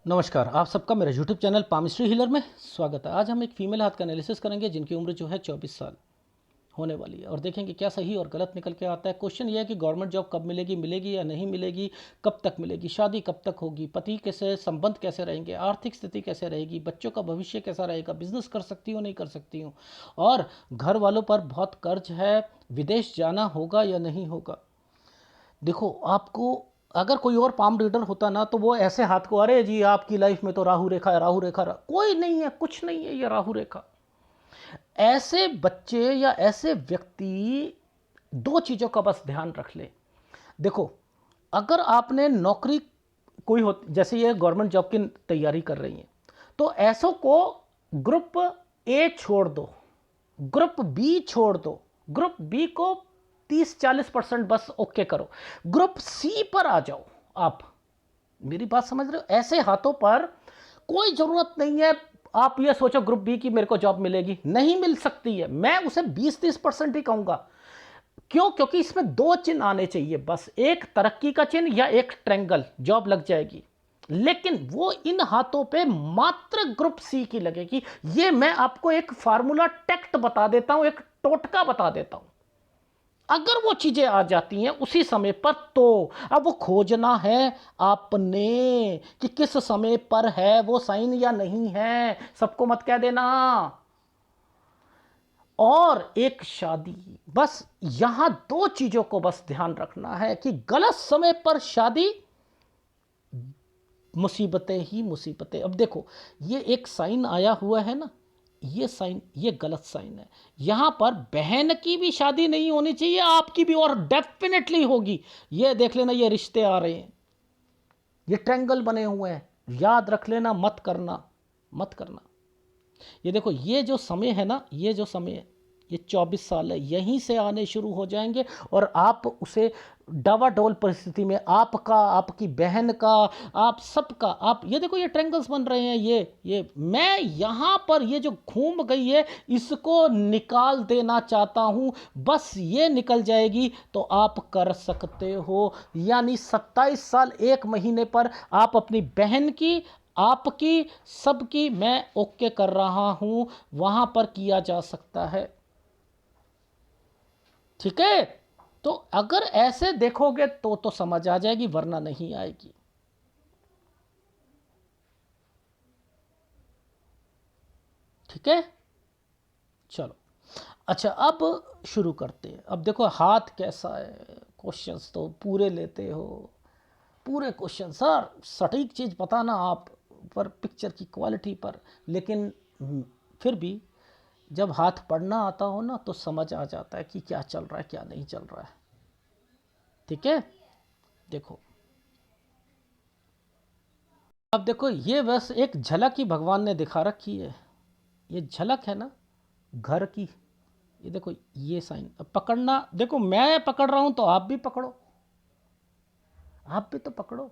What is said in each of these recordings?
नमस्कार, आप सबका मेरे YouTube चैनल पामिस्ट्री हीलर में स्वागत है। आज हम एक फीमेल हाथ का एनालिसिस करेंगे जिनकी उम्र जो है 24 साल होने वाली है और देखेंगे क्या सही और गलत निकल के आता है। क्वेश्चन ये है कि गवर्नमेंट जॉब कब मिलेगी, मिलेगी या नहीं मिलेगी, कब तक मिलेगी, शादी कब तक होगी, पति कैसे, संबंध कैसे रहेंगे, आर्थिक स्थिति कैसे रहेगी, बच्चों का भविष्य कैसा रहेगा, बिजनेस कर सकती हूँ नहीं कर सकती हूँ, और घर वालों पर बहुत कर्ज है, विदेश जाना होगा या नहीं होगा। देखो, आपको अगर कोई और पाम रीडर होता ना तो वो ऐसे हाथ को, अरे जी आपकी लाइफ में तो राहु रेखा है, राहु रेखा कोई नहीं है, कुछ नहीं है ये राहु रेखा। ऐसे बच्चे या ऐसे व्यक्ति दो चीज़ों का बस ध्यान रख ले। देखो, अगर आपने नौकरी कोई हो, जैसे ये गवर्नमेंट जॉब की तैयारी कर रही है, तो ऐसों को ग्रुप ए छोड़ दो, ग्रुप बी छोड़ दो, ग्रुप बी को 30-40% बस ओके करो, ग्रुप सी पर आ जाओ। आप मेरी बात समझ रहे हो? ऐसे हाथों पर कोई जरूरत नहीं है आप ये सोचो ग्रुप बी की मेरे को जॉब मिलेगी, नहीं मिल सकती है। मैं उसे 20-30% ही कहूंगा। क्यों? क्योंकि इसमें दो चिन्ह आने चाहिए बस, एक तरक्की का चिन्ह या एक ट्रायंगल, जॉब लग जाएगी। लेकिन वो इन हाथों पे मात्र ग्रुप सी की लगेगी। ये मैं आपको एक फार्मूला टेक्ट बता देता हूं, एक टोटका बता देता हूं। अगर वो चीजें आ जाती हैं उसी समय पर, तो अब वो खोजना है आपने कि किस समय पर है वो साइन या नहीं है। सबको मत कह देना। और एक शादी, बस यहां दो चीजों को बस ध्यान रखना है कि गलत समय पर शादी, मुसीबतें ही मुसीबतें। अब देखो, ये एक साइन आया हुआ है ना, ये साइन, ये गलत साइन है। यहां पर बहन की भी शादी नहीं होनी चाहिए, आपकी भी, और डेफिनेटली होगी। ये देख लेना, ये रिश्ते आ रहे हैं, ये ट्रायंगल बने हुए हैं, याद रख लेना, मत करना, मत करना। ये देखो, ये जो समय है ना, ये जो समय है, ये 24 साल है, यहीं से आने शुरू हो जाएंगे। और आप उसे डावाडोल परिस्थिति में, आपका, आपकी बहन का, आप सबका, आप ये देखो, ये ट्रायंगल्स बन रहे हैं। ये मैं यहाँ पर ये जो घूम गई है इसको निकाल देना चाहता हूँ। बस ये निकल जाएगी तो आप कर सकते हो। यानी 27 साल 1 महीने पर आप अपनी बहन की, आपकी, सबकी मैं ओके कर रहा हूं, वहां पर किया जा सकता है। ठीक है? तो अगर ऐसे देखोगे तो समझ आ जाएगी, वरना नहीं आएगी। ठीक है, चलो। अच्छा, अब शुरू करते हैं। अब देखो हाथ कैसा है, क्वेश्चंस तो पूरे लेते हो, पूरे क्वेश्चन सर, सटीक चीज़ बताना आप पर, पिक्चर की क्वालिटी पर। लेकिन फिर भी जब हाथ पढ़ना आता हो ना तो समझ आ जाता है कि क्या चल रहा है क्या नहीं चल रहा है। ठीक है, देखो, अब देखो, ये बस एक झलक ही भगवान ने दिखा रखी है। ये झलक है ना घर की। ये देखो, ये साइन अब पकड़ना, देखो मैं पकड़ रहा हूं तो आप भी पकड़ो, आप भी तो पकड़ो।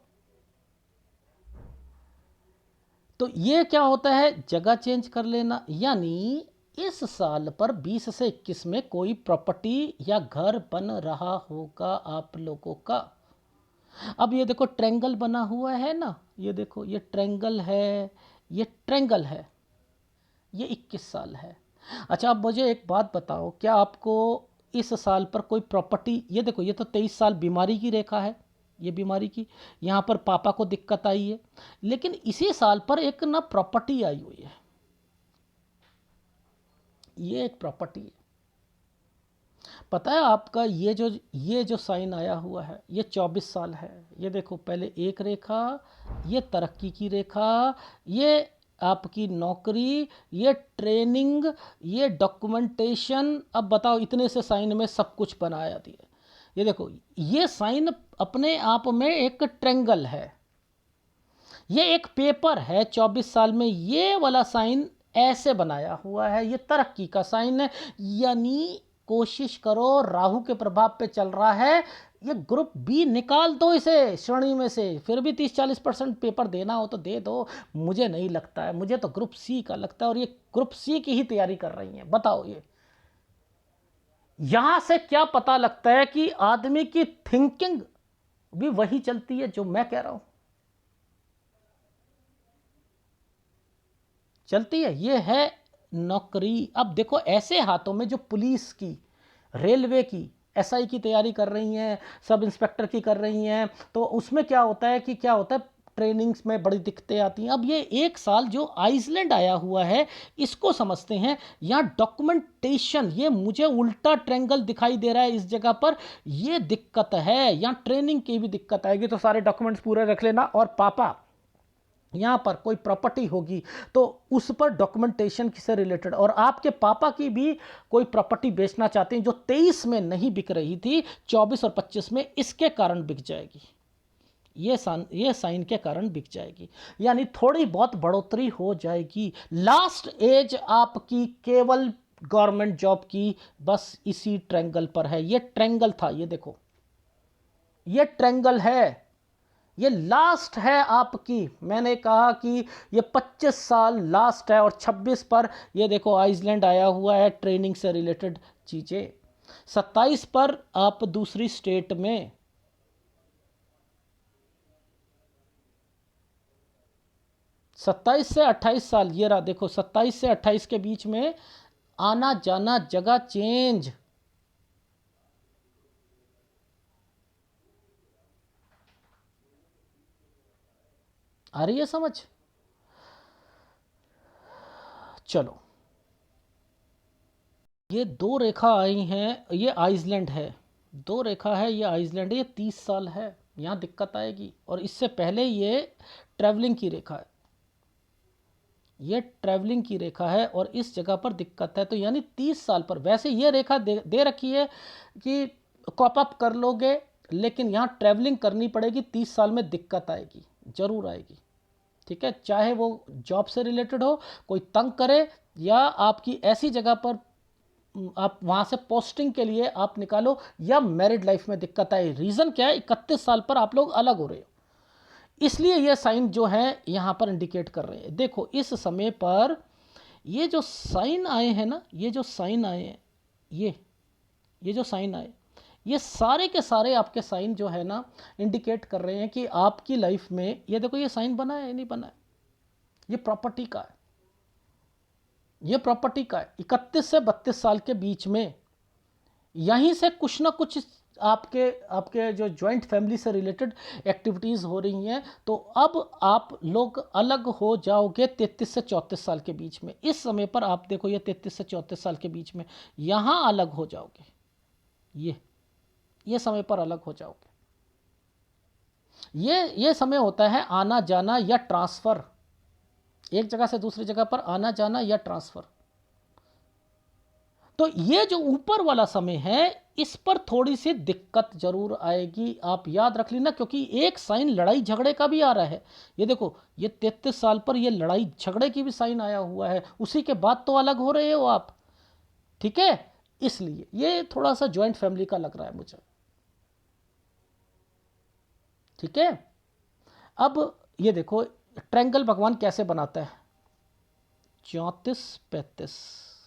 तो ये क्या होता है, जगह चेंज कर लेना। यानी इस साल पर 20 से 21 में कोई प्रॉपर्टी या घर बन रहा होगा आप लोगों का। अब ये देखो ट्रायंगल बना हुआ है ना, ये देखो, ये ट्रायंगल है, ये ट्रायंगल है, ये 21 साल है। अच्छा, अब मुझे एक बात बताओ, क्या आपको इस साल पर कोई प्रॉपर्टी, ये देखो, ये तो 23 साल बीमारी की रेखा है, ये बीमारी की, यहाँ पर पापा को दिक्कत आई है। लेकिन इसी साल पर एक ना प्रॉपर्टी आई हुई है, ये एक प्रॉपर्टी है। पता है आपका, ये जो साइन आया हुआ है, ये 24 साल है। ये देखो, पहले एक रेखा, ये तरक्की की रेखा, ये आपकी नौकरी, ये ट्रेनिंग, ये डॉक्यूमेंटेशन। अब बताओ, इतने से साइन में सब कुछ बनाया दिया। ये देखो, ये साइन अपने आप में एक ट्रायंगल है, ये एक पेपर है। 24 साल में ये वाला साइन ऐसे बनाया हुआ है, ये तरक्की का साइन है। यानी कोशिश करो, राहु के प्रभाव पे चल रहा है, ये ग्रुप बी निकाल दो इसे श्रेणी में से। फिर भी 30-40% पेपर देना हो तो दे दो। मुझे नहीं लगता है, मुझे तो ग्रुप सी का लगता है, और ये ग्रुप सी की ही तैयारी कर रही हैं। बताओ, ये यहां से क्या पता लगता है कि आदमी की थिंकिंग भी वही चलती है जो मैं कह रहा हूं। चलती है। ये है नौकरी। अब देखो ऐसे हाथों में जो पुलिस की, रेलवे की, एसआई की तैयारी कर रही हैं, सब इंस्पेक्टर की कर रही हैं, तो उसमें क्या होता है कि क्या होता है, ट्रेनिंग्स में बड़ी दिक्कतें आती हैं। अब ये 1 साल जो आइसलैंड आया हुआ है इसको समझते हैं। यहाँ डॉक्यूमेंटेशन, ये मुझे उल्टा ट्रेंगल दिखाई दे रहा है इस जगह पर, ये दिक्कत है। यहाँ ट्रेनिंग की भी दिक्कत आएगी, तो सारे डॉक्यूमेंट्स पूरे रख लेना। और पापा, यहाँ पर कोई प्रॉपर्टी होगी तो उस पर डॉक्यूमेंटेशन से रिलेटेड, और आपके पापा की भी कोई प्रॉपर्टी बेचना चाहते हैं जो 23 में नहीं बिक रही थी, 24 और 25 में, इसके कारण बिक जाएगी। ये साइन के कारण बिक जाएगी, यानी थोड़ी बहुत बढ़ोतरी हो जाएगी। लास्ट एज आपकी केवल गवर्नमेंट जॉब की बस इसी ट्रेंगल पर है। ये ट्रेंगल था, ये देखो, ये ट्रेंगल है, ये लास्ट है आपकी। मैंने कहा कि ये 25 साल लास्ट है, और 26 पर ये देखो आइसलैंड आया हुआ है, ट्रेनिंग से रिलेटेड चीज़ें। 27 पर आप दूसरी स्टेट में, 27 से 28 साल, ये रहा देखो, 27 से 28 के बीच में आना जाना, जगह चेंज। आ रही है समझ? चलो, ये 2 रेखा आई हैं, ये आइसलैंड है, 2 रेखा है, ये आइसलैंड है, ये 30 साल है, यहाँ दिक्कत आएगी। और इससे पहले ये ट्रैवलिंग की रेखा है, ये ट्रैवलिंग की रेखा है, और इस जगह पर दिक्कत है। तो यानी 30 साल पर, वैसे ये रेखा दे रखी है कि कॉप अप कर लोगे, लेकिन यहाँ ट्रैवलिंग करनी पड़ेगी, 30 साल में दिक्कत आएगी, ज़रूर आएगी। ठीक है, चाहे वो जॉब से रिलेटेड हो, कोई तंग करे, या आपकी ऐसी जगह पर आप वहाँ से पोस्टिंग के लिए आप निकालो, या मैरिड लाइफ में दिक्कत आए। रीज़न क्या है, 31 साल पर आप लोग अलग हो रहे हो, इसलिए ये साइन जो है यहाँ पर इंडिकेट कर रहे हैं। देखो इस समय पर ये जो साइन आए हैं ना, ये जो साइन आए हैं, ये जो साइन आए, ये सारे के सारे आपके साइन जो है ना इंडिकेट कर रहे हैं कि आपकी लाइफ में, ये देखो ये साइन बना है, नहीं बना है, ये प्रॉपर्टी का है, ये प्रॉपर्टी का है। 31 से 32 साल के बीच में यहीं से कुछ ना कुछ आपके आपके जो जॉइंट फैमिली से रिलेटेड एक्टिविटीज़ हो रही हैं, तो अब आप लोग अलग हो जाओगे 33 से 34 साल के बीच में। इस समय पर आप देखो, ये 33 से 34 साल के बीच में यहाँ अलग हो जाओगे, ये समय पर अलग हो जाओगे। ये समय होता है आना जाना या ट्रांसफ़र, एक जगह से दूसरी जगह पर आना जाना या ट्रांसफ़र। तो ये जो ऊपर वाला समय है, इस पर थोड़ी सी दिक्कत जरूर आएगी, आप याद रख लेना, क्योंकि एक साइन लड़ाई झगड़े का भी आ रहा है। ये देखो, ये 33 साल पर ये लड़ाई झगड़े की भी साइन आया हुआ है, उसी के बाद तो अलग हो रहे हो आप। ठीक है, इसलिए ये थोड़ा सा ज्वाइंट फैमिली का लग रहा है मुझे। ठीक है, अब ये देखो ट्रायंगल भगवान कैसे बनाता है, 34-35,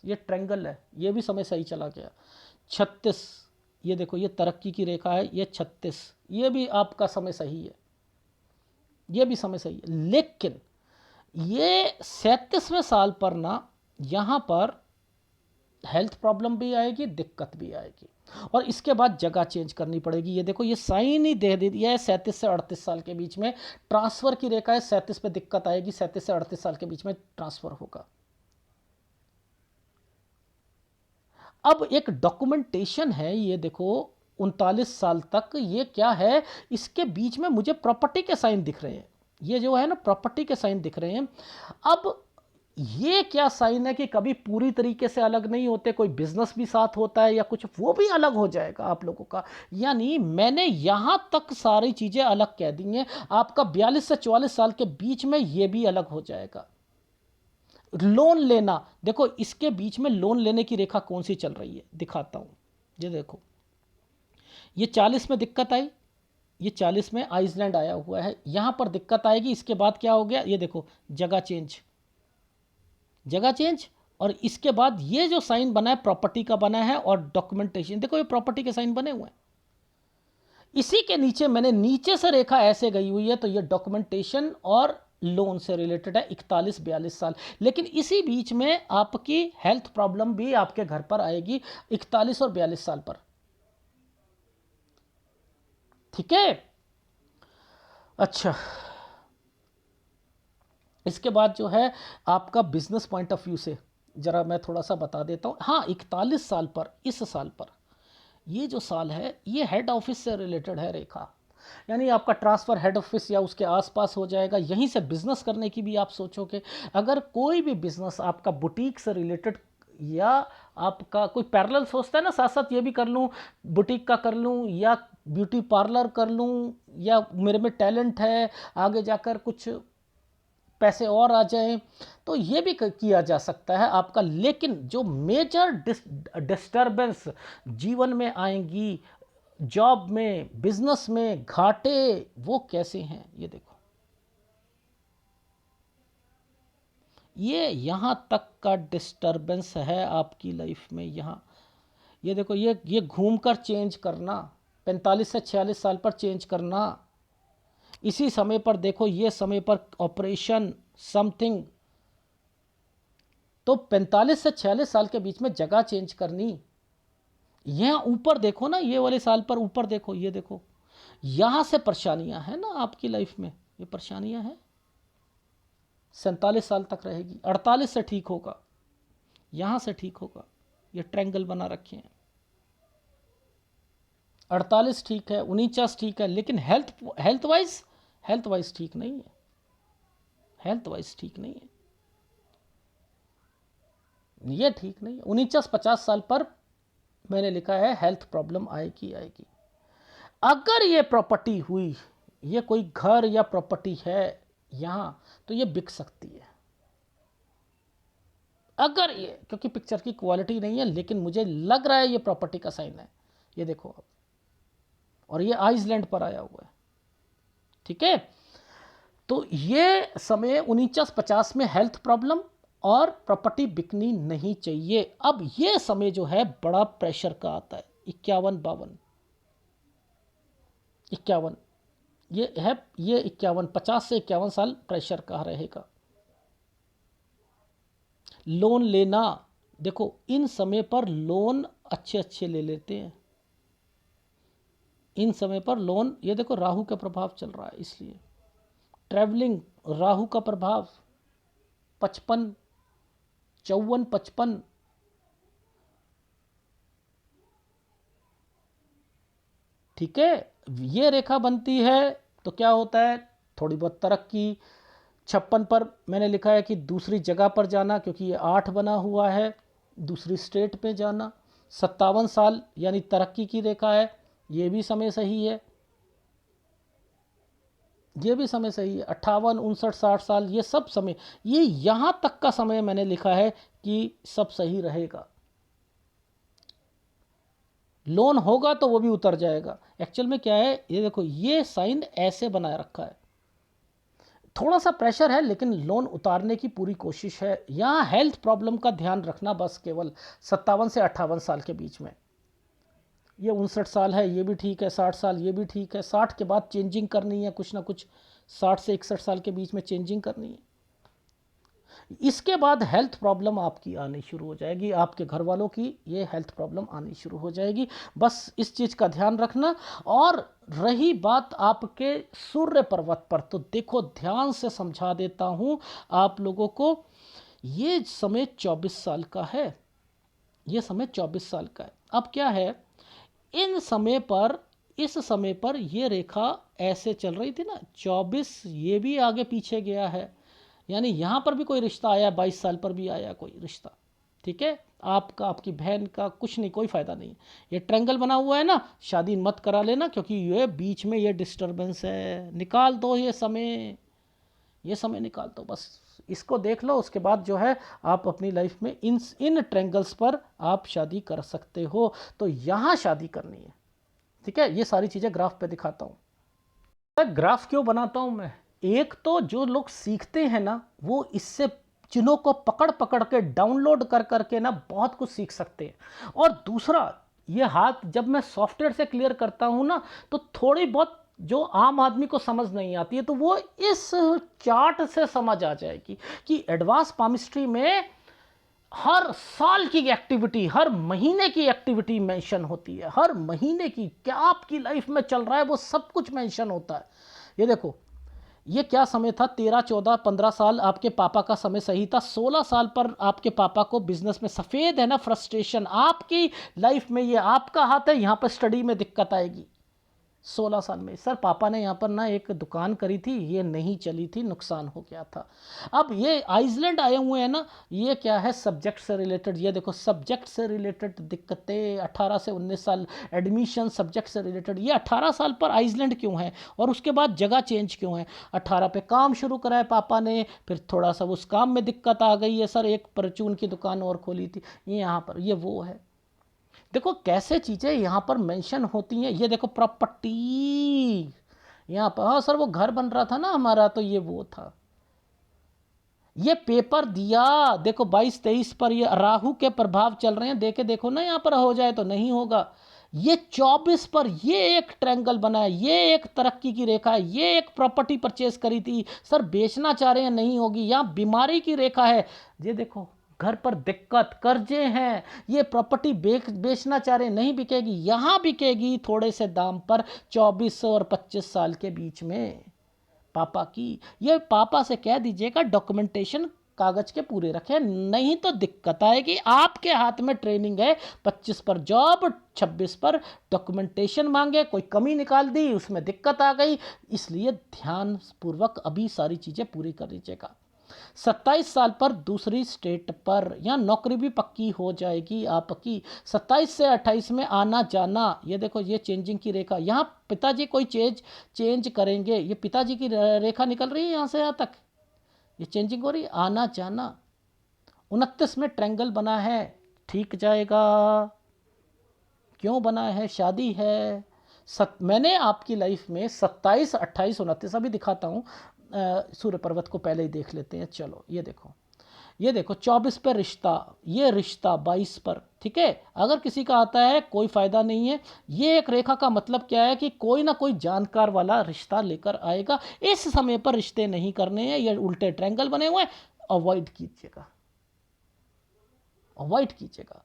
ये ट्रायंगल है, ये भी समय सही चला गया। 36, ये देखो ये तरक्की की रेखा है, ये 36, ये भी आपका समय सही है, ये भी समय सही है। लेकिन ये 37वें साल पर ना, यहाँ पर हेल्थ प्रॉब्लम भी आएगी, दिक्कत भी आएगी, और इसके बाद जगह चेंज करनी पड़ेगी। ये देखो ये साइन ही दे दिया है 37 से 38 साल के बीच में ट्रांसफ़र की रेखा है, 37 पे दिक्कत आएगी, 37 से 38 साल के बीच में ट्रांसफ़र होगा। अब एक डॉक्यूमेंटेशन है, ये देखो 39 साल तक, ये क्या है, इसके बीच में मुझे प्रॉपर्टी के साइन दिख रहे हैं, ये जो है ना प्रॉपर्टी के साइन दिख रहे हैं। अब ये क्या साइन है कि कभी पूरी तरीके से अलग नहीं होते, कोई बिजनेस भी साथ होता है या कुछ, वो भी अलग हो जाएगा आप लोगों का। यानी मैंने यहाँ तक सारी चीज़ें अलग कह दी हैं, आपका 42 से 44 साल के बीच में ये भी अलग हो जाएगा। लोन लेना, देखो इसके बीच में लोन लेने की रेखा कौन सी चल रही है, दिखाता हूँ। ये देखो, ये 40 में दिक्कत आई, ये 40 में आइसलैंड आया हुआ है, यहाँ पर दिक्कत आएगी। इसके बाद क्या हो गया, ये देखो जगह चेंज, जगह चेंज, और इसके बाद ये जो साइन बना है प्रॉपर्टी का बना है, और डॉक्यूमेंटेशन, देखो ये प्रॉपर्टी के साइन बने हुए हैं। इसी के नीचे मैंने नीचे से रेखा ऐसे गई हुई है, तो ये डॉक्यूमेंटेशन और लोन से रिलेटेड है 41-42 साल। लेकिन इसी बीच में आपकी हेल्थ प्रॉब्लम भी आपके घर पर आएगी 41 और 42 साल पर। ठीक है। अच्छा, इसके बाद जो है आपका बिजनेस पॉइंट ऑफ व्यू से जरा मैं थोड़ा सा बता देता हूँ। हाँ, 41 साल पर, इस साल पर, ये जो साल है ये हेड ऑफिस से रिलेटेड है रेखा, यानी आपका ट्रांसफ़र हेड ऑफिस या उसके आसपास हो जाएगा। यहीं से बिजनेस करने की भी आप सोचोगे। अगर कोई भी बिजनेस आपका बुटीक से रिलेटेड, या आपका कोई पैरेलल सोचता है ना, साथ साथ ये भी कर लूँ, बुटीक का कर लूँ या ब्यूटी पार्लर कर लूँ, या मेरे में टैलेंट है आगे जाकर कुछ पैसे और आ जाएं, तो ये भी किया जा सकता है आपका। लेकिन जो मेजर डिस्टर्बेंस जीवन में आएंगी, जॉब में, बिजनेस में घाटे, वो कैसे हैं ये देखो। ये यहाँ तक का डिस्टर्बेंस है आपकी लाइफ में। यहाँ ये देखो, ये घूमकर चेंज करना, 45 से 46 साल पर चेंज करना, इसी समय पर देखो, ये समय पर ऑपरेशन समथिंग, तो 45 से 46 साल के बीच में जगह चेंज करनी। यहाँ ऊपर देखो ना, ये वाले साल पर ऊपर देखो, ये देखो, यहाँ से परेशानियां हैं ना आपकी लाइफ में, ये परेशानियां हैं। 47 साल तक रहेगी, 48 से ठीक होगा, यहाँ से ठीक होगा, ये ट्रायंगल बना रखे हैं। 48 ठीक है, 49 ठीक है, लेकिन हेल्थ वाइज ठीक नहीं है, हेल्थ वाइज ठीक नहीं है, ये ठीक नहीं है। 49-50 साल पर मैंने लिखा है हेल्थ प्रॉब्लम आएगी। अगर ये प्रॉपर्टी हुई, ये कोई घर या प्रॉपर्टी है यहाँ, तो ये बिक सकती है। अगर ये, क्योंकि पिक्चर की क्वालिटी नहीं है, लेकिन मुझे लग रहा है ये प्रॉपर्टी का साइन है, ये देखो आप, और ये आइसलैंड पर आया हुआ है। ठीक है, तो ये समय 49-50 में हेल्थ प्रॉब्लम और प्रॉपर्टी बिकनी नहीं चाहिए। अब ये समय जो है बड़ा प्रेशर का आता है, 51-52, 51, ये है, ये 51, 50 से 51 साल प्रेशर का रहेगा। लोन लेना, देखो इन समय पर लोन अच्छे ले लेते हैं, इन समय पर लोन, ये देखो राहु का प्रभाव चल रहा है, इसलिए ट्रैवलिंग, राहु का प्रभाव, 55, 54, 55, ठीक है, ये रेखा बनती है तो क्या होता है, थोड़ी बहुत तरक्की। 56 पर मैंने लिखा है कि दूसरी जगह पर जाना, क्योंकि ये 8 बना हुआ है, दूसरी स्टेट में जाना। 57 साल यानी तरक्की की रेखा है, ये भी समय सही है, ये भी समय सही है। 58, 59, 60 साल, ये सब समय, ये यहाँ तक का समय मैंने लिखा है कि सब सही रहेगा। लोन होगा तो वो भी उतर जाएगा। एक्चुअल में क्या है, ये देखो, ये साइन ऐसे बनाए रखा है, थोड़ा सा प्रेशर है, लेकिन लोन उतारने की पूरी कोशिश है। यहाँ हेल्थ प्रॉब्लम का ध्यान रखना बस, केवल 57 से 58 साल के बीच में। ये 59 साल है, ये भी ठीक है, 60 साल ये भी ठीक है, 60 के बाद चेंजिंग करनी है कुछ ना कुछ, 60 से 61 साल के बीच में चेंजिंग करनी है। इसके बाद हेल्थ प्रॉब्लम आपकी आनी शुरू हो जाएगी, आपके घर वालों की ये हेल्थ प्रॉब्लम आनी शुरू हो जाएगी, बस इस चीज़ का ध्यान रखना। और रही बात आपके सूर्य पर्वत पर, तो देखो ध्यान से समझा देता हूँ आप लोगों को, ये समय 24 साल का है, ये समय 24 साल का है। अब क्या है, इन समय पर, इस समय पर ये रेखा ऐसे चल रही थी ना, 24 ये भी आगे पीछे गया है, यानी यहाँ पर भी कोई रिश्ता आया, 22 साल पर भी आया कोई रिश्ता। ठीक है, आपका, आपकी बहन का, कुछ नहीं, कोई फ़ायदा नहीं। ये ट्रायंगल बना हुआ है ना, शादी मत करा लेना, क्योंकि ये बीच में ये डिस्टर्बेंस है। निकाल दो ये समय निकाल दो, बस इसको देख लो। उसके बाद जो है आप अपनी लाइफ में इन ट्रायंगल्स पर आप शादी कर सकते हो। तो यहाँ शादी करनी है, ठीक है। ये सारी चीज़ें ग्राफ पे दिखाता हूँ। ग्राफ क्यों बनाता हूँ मैं, एक तो जो लोग सीखते हैं ना, वो इससे चिन्हों को पकड़ पकड़ के, डाउनलोड कर करके ना बहुत कुछ सीख सकते हैं। और दूसरा, ये हाथ जब मैं सॉफ्टवेयर से क्लियर करता हूँ ना, तो थोड़ी बहुत जो आम आदमी को समझ नहीं आती है, तो वो इस चार्ट से समझ आ जाएगी कि एडवांस पामिस्ट्री में हर साल की एक्टिविटी, हर महीने की एक्टिविटी मेंशन होती है, हर महीने की क्या आपकी लाइफ में चल रहा है वो सब कुछ मेंशन होता है। ये देखो, ये क्या समय था, 13 14 15 साल आपके पापा का समय सही था, 16 साल पर आपके पापा को बिजनेस में सफ़ेद है ना फ्रस्ट्रेशन, आपकी लाइफ में ये आपका हाथ है, यहाँ पर स्टडी में दिक्कत आएगी। 16 साल में सर पापा ने यहाँ पर ना एक दुकान करी थी, ये नहीं चली थी, नुकसान हो गया था। अब ये आइसलैंड आए हुए हैं ना, ये क्या है, सब्जेक्ट से रिलेटेड। ये देखो सब्जेक्ट से रिलेटेड दिक्कतें, 18 से 19 साल एडमिशन सब्जेक्ट से रिलेटेड। ये 18 साल पर आइसलैंड क्यों है और उसके बाद जगह चेंज क्यों है? 18 पे काम शुरू करा है पापा ने, फिर थोड़ा सा उस काम में दिक्कत आ गई है, सर एक परचून की दुकान और खोली थी, ये यहाँ पर, ये वो है। देखो कैसे चीज़ें यहाँ पर मेंशन होती हैं। ये देखो प्रॉपर्टी यहाँ पर, हाँ सर वो घर बन रहा था ना हमारा, तो ये वो था। ये पेपर दिया, देखो 22 23 पर ये राहु के प्रभाव चल रहे हैं, देखे देखो ना, यहाँ पर हो जाए तो नहीं होगा। ये 24 पर ये एक ट्रायंगल बना है, ये एक तरक्की की रेखा है, ये एक प्रॉपर्टी परचेस करी थी, सर बेचना चाह रहे हैं नहीं होगी, यहाँ बीमारी की रेखा है। ये देखो घर पर दिक्कत, कर्जे हैं, ये प्रॉपर्टी बेचना चाह रहे हैं नहीं बिकेगी, यहाँ बिकेगी थोड़े से दाम पर 24 और 25 साल के बीच में। पापा की, ये पापा से कह दीजिएगा डॉक्यूमेंटेशन कागज के पूरे रखें, नहीं तो दिक्कत आएगी। आपके हाथ में ट्रेनिंग है, 25 पर जॉब, 26 पर डॉक्यूमेंटेशन मांगे, कोई कमी निकाल दी उसमें दिक्कत आ गई, इसलिए ध्यान पूर्वक अभी सारी चीज़ें पूरी कर लीजिएगा। 27 साल पर दूसरी स्टेट पर यहाँ नौकरी भी पक्की हो जाएगी आपकी। 27 से 28 में आना जाना, ये देखो ये चेंजिंग की रेखा, यहाँ पिताजी कोई चेंज करेंगे, ये पिताजी की रेखा निकल रही है यहाँ से यहाँ तक, ये चेंजिंग हो रही है, आना जाना। 29 में ट्रायंगल बना है, ठीक जाएगा। क्यों बना है? शादी है। मैंने आपकी लाइफ में 27 28 29 अभी दिखाता हूँ, सूर्य पर्वत को पहले ही देख लेते हैं। चलो ये देखो, ये देखो 24 पर रिश्ता, ये रिश्ता 22 पर, ठीक है। अगर किसी का आता है कोई फ़ायदा नहीं है, ये एक रेखा का मतलब क्या है कि कोई ना कोई जानकार वाला रिश्ता लेकर आएगा। इस समय पर रिश्ते नहीं करने हैं, ये उल्टे ट्रायंगल बने हुए हैं, अवॉइड कीजिएगा, अवॉइड कीजिएगा।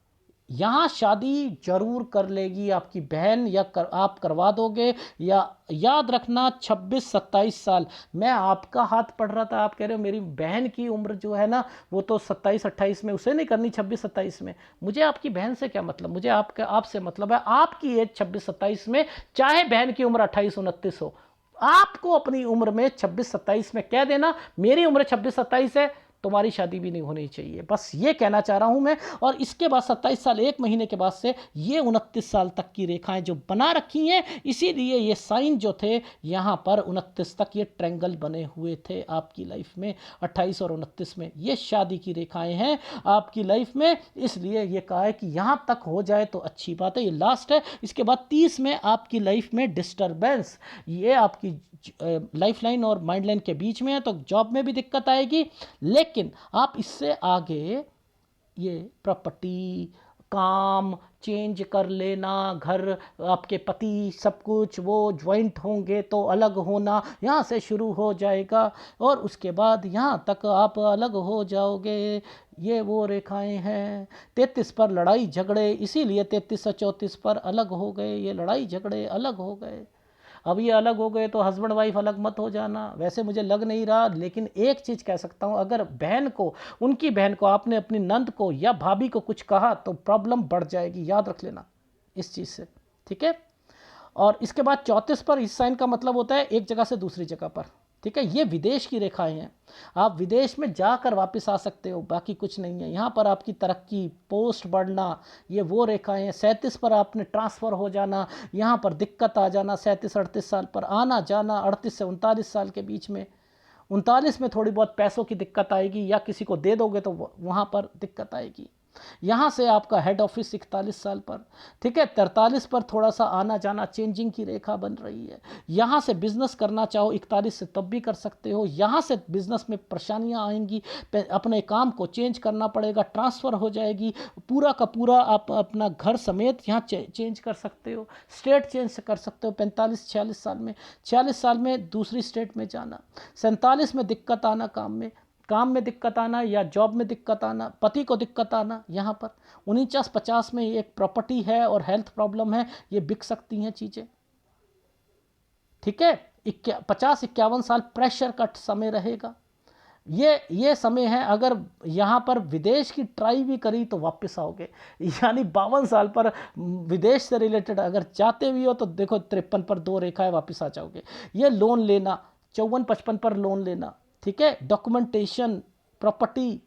यहाँ शादी जरूर कर लेगी आपकी बहन, या आप करवा दोगे, या याद रखना 26 27 साल। मैं आपका हाथ पढ़ रहा था, आप कह रहे हो मेरी बहन की उम्र जो है ना वो तो 27 28 में, उसे नहीं करनी 26 27 में। मुझे आपकी बहन से क्या मतलब, मुझे आपसे मतलब है आपकी एज 26 27 में, चाहे बहन की उम्र 28 29 हो। आपको अपनी उम्र में 26 27 में कह देना मेरी उम्र 26 27 है, तुम्हारी शादी भी नहीं होनी चाहिए, बस ये कहना चाह रहा हूं मैं। और इसके बाद 27 साल 1 महीने के बाद से ये 29 साल तक की रेखाएं जो बना रखी हैं, इसीलिए ये साइन जो थे यहाँ पर 29 तक ये ट्रायंगल बने हुए थे आपकी लाइफ में। 28 और 29 में ये शादी की रेखाएं हैं आपकी लाइफ में, इसलिए ये कहा है कि यहाँ तक हो जाए तो अच्छी बात है। ये लास्ट है, इसके बाद 30 में आपकी लाइफ में डिस्टर्बेंस, ये आपकी लाइफ लाइन और माइंड लाइन के बीच में है, तो जॉब में भी दिक्कत आएगी। लेकिन आप इससे आगे ये प्रॉपर्टी, काम चेंज कर लेना, घर, आपके पति, सब कुछ वो ज्वाइंट होंगे तो अलग होना यहाँ से शुरू हो जाएगा, और उसके बाद यहाँ तक आप अलग हो जाओगे। ये वो रेखाएं हैं। 33 पर लड़ाई झगड़े, इसीलिए 33 से 34 पर अलग हो गए, ये लड़ाई झगड़े अलग हो गए। अब ये अलग हो गए तो हस्बैंड वाइफ अलग मत हो जाना, वैसे मुझे लग नहीं रहा, लेकिन एक चीज़ कह सकता हूँ, अगर बहन को, उनकी बहन को आपने अपनी नंद को या भाभी को कुछ कहा तो प्रॉब्लम बढ़ जाएगी, याद रख लेना इस चीज़ से, ठीक है। और इसके बाद 34 पर इस साइन का मतलब होता है एक जगह से दूसरी जगह पर, ठीक है। ये विदेश की रेखाएं हैं, आप विदेश में जाकर वापस आ सकते हो, बाकी कुछ नहीं है। यहाँ पर आपकी तरक्की, पोस्ट बढ़ना, ये वो रेखाएं हैं। 37 पर आपने ट्रांसफ़र हो जाना, यहाँ पर दिक्कत आ जाना। 37 38 साल पर आना जाना, 38 से 39 साल के बीच में। 39 में थोड़ी बहुत पैसों की दिक्कत आएगी, या किसी को दे दोगे तो वहाँ पर दिक्कत आएगी। यहाँ से आपका हेड ऑफिस 41 साल पर, ठीक है। 43 पर थोड़ा सा आना जाना चेंजिंग की रेखा बन रही है। यहाँ से बिजनेस करना चाहो 41 से तब भी कर सकते हो। यहाँ से बिजनेस में परेशानियाँ आएंगी, अपने काम को चेंज करना पड़ेगा, ट्रांसफ़र हो जाएगी, पूरा का पूरा आप अपना घर समेत यहाँ चेंज कर सकते हो, स्टेट चेंज कर सकते हो 45-46 साल में। 46 साल में दूसरी स्टेट में जाना, 47 में दिक्कत आना, काम में दिक्कत आना या जॉब में दिक्कत आना, पति को दिक्कत आना यहाँ पर। 49-50 में एक प्रॉपर्टी है और हेल्थ प्रॉब्लम है, ये बिक सकती हैं चीज़ें, ठीक है। 50-51 साल प्रेशर का समय रहेगा। ये समय है, अगर यहाँ पर विदेश की ट्राई भी करी तो वापस आओगे, यानी 52 साल पर विदेश से रिलेटेड अगर जाते भी हो तो देखो 53 पर 2 रेखाएं, वापस आ जाओगे। ये लोन लेना 54-55 पर लोन लेना, ठीक है। डॉक्यूमेंटेशन, प्रॉपर्टी,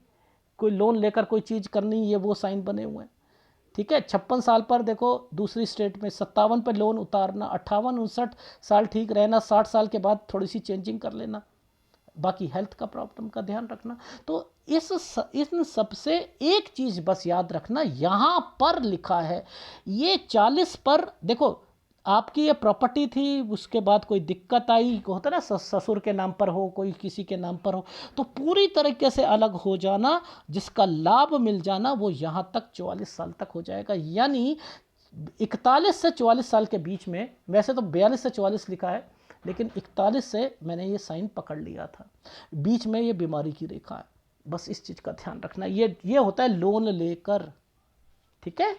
कोई लोन लेकर कोई चीज़ करनी, ये वो साइन बने हुए हैं, ठीक है। 56 साल पर देखो दूसरी स्टेट में, 57 पर लोन उतारना, 58-59 साल ठीक रहना, 60 साल के बाद थोड़ी सी चेंजिंग कर लेना, बाकी हेल्थ का प्रॉब्लम का ध्यान रखना। तो इन सबसे एक चीज़ बस याद रखना, यहाँ पर लिखा है ये 40 पर देखो आपकी ये प्रॉपर्टी थी, उसके बाद कोई दिक्कत आई, होता ना ससुर के नाम पर हो, कोई किसी के नाम पर हो, तो पूरी तरीके से अलग हो जाना, जिसका लाभ मिल जाना, वो यहाँ तक 44 साल तक हो जाएगा। यानी 41 से 44 साल के बीच में, वैसे तो 42 से 44 लिखा है, लेकिन 41 से मैंने ये साइन पकड़ लिया था, बीच में ये बीमारी की रेखा है। बस इस चीज़ का ध्यान रखना। ये होता है लोन लेकर, ठीक है।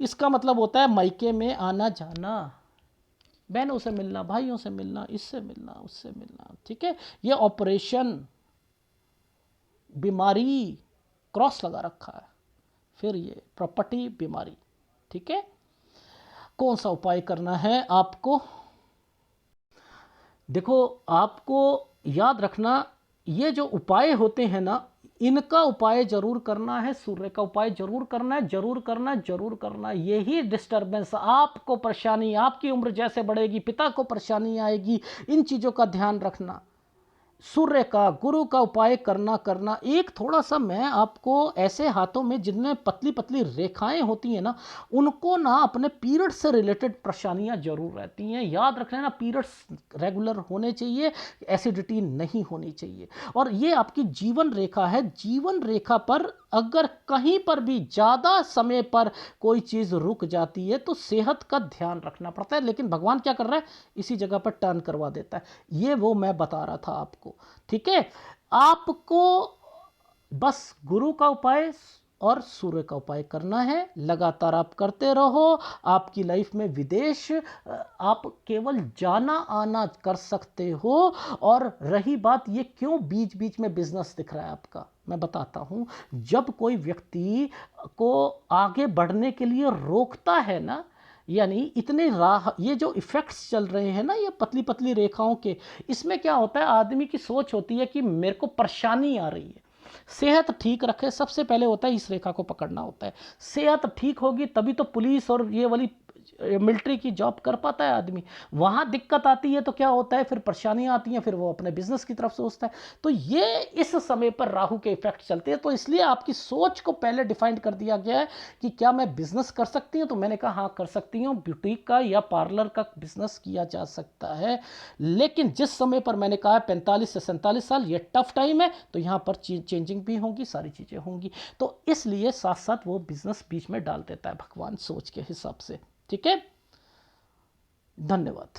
इसका मतलब होता है मायके में आना जाना, बहनों से मिलना, भाइयों से मिलना, इससे मिलना, उससे मिलना, ठीक है। ये ऑपरेशन, बीमारी, क्रॉस लगा रखा है, फिर ये प्रॉपर्टी, बीमारी, ठीक है। कौन सा उपाय करना है आपको? देखो, आपको याद रखना, ये जो उपाय होते हैं ना, इनका उपाय जरूर करना है, सूर्य का उपाय जरूर करना है, जरूर करना है, जरूर करना है। यही डिस्टर्बेंस, आपको परेशानी, आपकी उम्र जैसे बढ़ेगी पिता को परेशानी आएगी, इन चीज़ों का ध्यान रखना। सूर्य का, गुरु का उपाय करना। एक थोड़ा सा मैं आपको ऐसे हाथों में जिनमें पतली पतली रेखाएं होती हैं ना, उनको ना अपने पीरियड से रिलेटेड परेशानियां जरूर रहती हैं, याद रख लेना। पीरियड्स रेगुलर होने चाहिए, एसिडिटी नहीं होनी चाहिए। और ये आपकी जीवन रेखा है, जीवन रेखा पर अगर कहीं पर भी ज़्यादा समय पर कोई चीज़ रुक जाती है तो सेहत का ध्यान रखना पड़ता है। लेकिन भगवान क्या कर रहा है, इसी जगह पर टर्न करवा देता है। ये वो मैं बता रहा था आपको, ठीक है। आपको बस गुरु का उपाय और सूर्य का उपाय करना है, लगातार आप करते रहो। आपकी लाइफ में विदेश आप केवल जाना आना कर सकते हो। और रही बात ये क्यों बीच बीच में बिजनेस दिख रहा है आपका, मैं बताता हूँ। जब कोई व्यक्ति को आगे बढ़ने के लिए रोकता है ना, यानी इतने ये जो इफ़ेक्ट्स चल रहे हैं ना, ये पतली पतली रेखाओं के, इसमें क्या होता है, आदमी की सोच होती है कि मेरे को परेशानी आ रही है। सेहत ठीक रखे, सबसे पहले होता है इस रेखा को पकड़ना होता है। सेहत ठीक होगी तभी तो पुलिस और ये वाली मिलिट्री की जॉब कर पाता है आदमी। वहाँ दिक्कत आती है तो क्या होता है, फिर परेशानियाँ आती हैं, फिर वो अपने बिजनेस की तरफ सोचता है। तो ये इस समय पर राहु के इफेक्ट चलते हैं। तो इसलिए आपकी सोच को पहले डिफाइंड कर दिया गया है कि क्या मैं बिजनेस कर सकती हूँ, तो मैंने कहा हाँ कर सकती हूँ, ब्यूटीक का या पार्लर का बिजनेस किया जा सकता है। लेकिन जिस समय पर मैंने कहा 45 से 47 साल ये टफ टाइम है, तो यहाँ पर चेंजिंग भी होंगी, सारी चीज़ें होंगी। तो इसलिए साथ साथ वो बिजनेस बीच में डाल देता है भगवान, सोच के हिसाब से, ठीक है। धन्यवाद।